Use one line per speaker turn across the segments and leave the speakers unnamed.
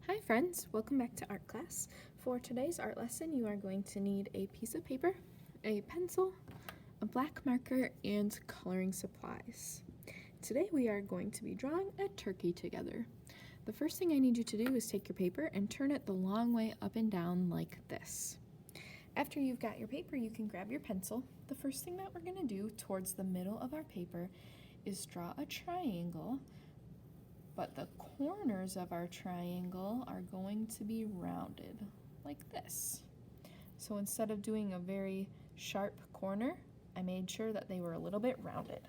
Hi friends, welcome back to art class. For today's art lesson, you are going to need a piece of paper, a pencil, a black marker, and coloring supplies. Today we are going to be drawing a turkey together. The first thing I need you to do is take your paper and turn it the long way up and down like this. After you've got your paper, you can grab your pencil. The first thing that we're going to do towards the middle of our paper is draw a triangle, but the corners of our triangle are going to be rounded like this. So instead of doing a very sharp corner, I made sure that they were a little bit rounded.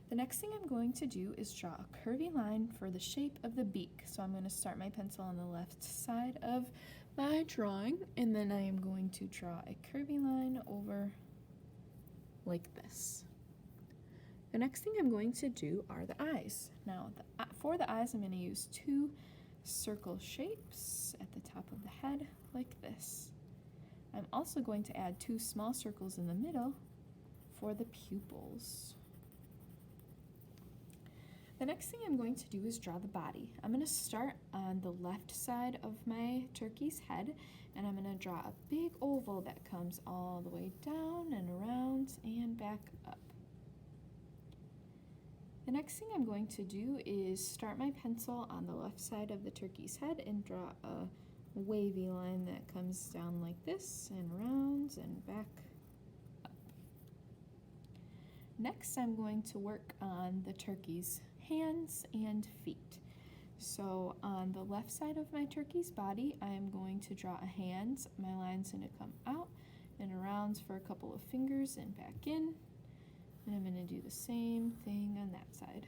The next thing I'm going to do is draw a curvy line for the shape of the beak. So I'm going to start my pencil on the left side of my drawing, and then I am going to draw a curvy line over like this. The next thing I'm going to do are the eyes. Now, for the eyes, I'm going to use two circle shapes at the top of the head, like this. I'm also going to add two small circles in the middle for the pupils. The next thing I'm going to do is draw the body. I'm going to start on the left side of my turkey's head, and I'm going to draw a big oval that comes all the way down and around and back up. The next thing I'm going to do is start my pencil on the left side of the turkey's head and draw a wavy line that comes down like this and rounds and back up. Next, I'm going to work on the turkey's hands and feet. So on the left side of my turkey's body, I'm going to draw a hand. My line's going to come out and around for a couple of fingers and back in. And I'm going to do the same thing on that side.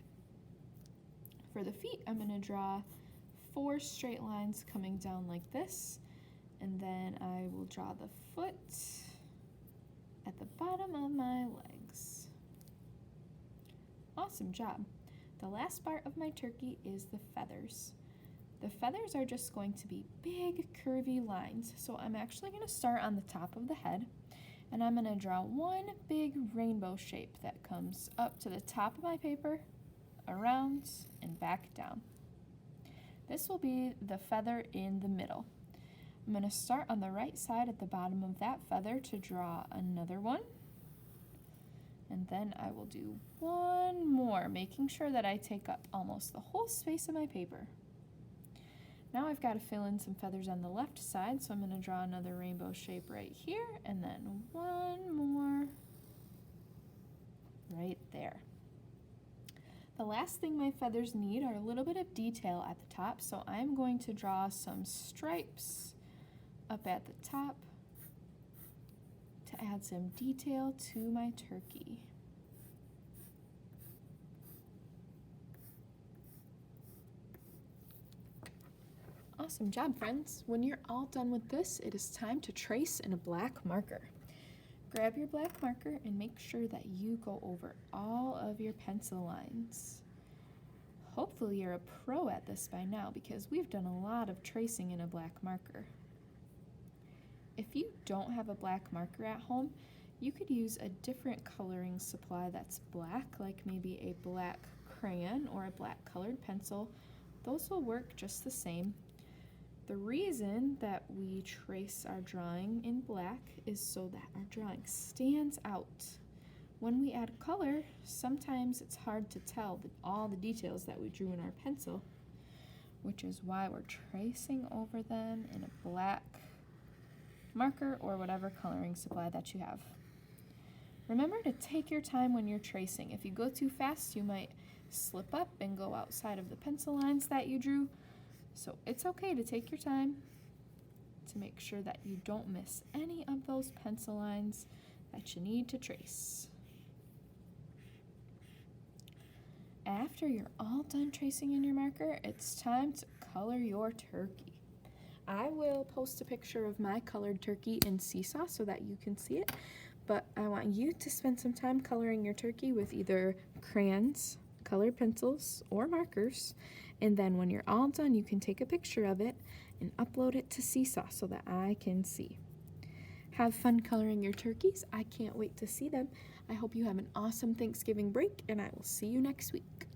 For the feet, I'm going to draw 4 straight lines coming down like this, and then I will draw the foot at the bottom of my legs. Awesome job. The last part of my turkey is the feathers. The feathers are just going to be big curvy lines, so I'm actually going to start on the top of the head. And I'm going to draw one big rainbow shape that comes up to the top of my paper, around, and back down. This will be the feather in the middle. I'm going to start on the right side at the bottom of that feather to draw another one. And then I will do one more, making sure that I take up almost the whole space of my paper. Now I've got to fill in some feathers on the left side, so I'm going to draw another rainbow shape right here, and then one more right there. The last thing my feathers need are a little bit of detail at the top, so I'm going to draw some stripes up at the top to add some detail to my turkey. Awesome job, friends. When you're all done with this, it is time to trace in a black marker. Grab your black marker and make sure that you go over all of your pencil lines. Hopefully you're a pro at this by now because we've done a lot of tracing in a black marker. If you don't have a black marker at home, you could use a different coloring supply that's black, like maybe a black crayon or a black colored pencil. Those will work just the same. The reason that we trace our drawing in black is so that our drawing stands out. When we add color, sometimes it's hard to tell all the details that we drew in our pencil, which is why we're tracing over them in a black marker or whatever coloring supply that you have. Remember to take your time when you're tracing. If you go too fast, you might slip up and go outside of the pencil lines that you drew. So it's okay to take your time to make sure that you don't miss any of those pencil lines that you need to trace. After you're all done tracing in your marker, it's time to color your turkey. I will post a picture of my colored turkey in Seesaw so that you can see it, but I want you to spend some time coloring your turkey with either crayons, colored pencils, or markers. And then when you're all done, you can take a picture of it and upload it to Seesaw so that I can see. Have fun coloring your turkeys. I can't wait to see them. I hope you have an awesome Thanksgiving break, and I will see you next week.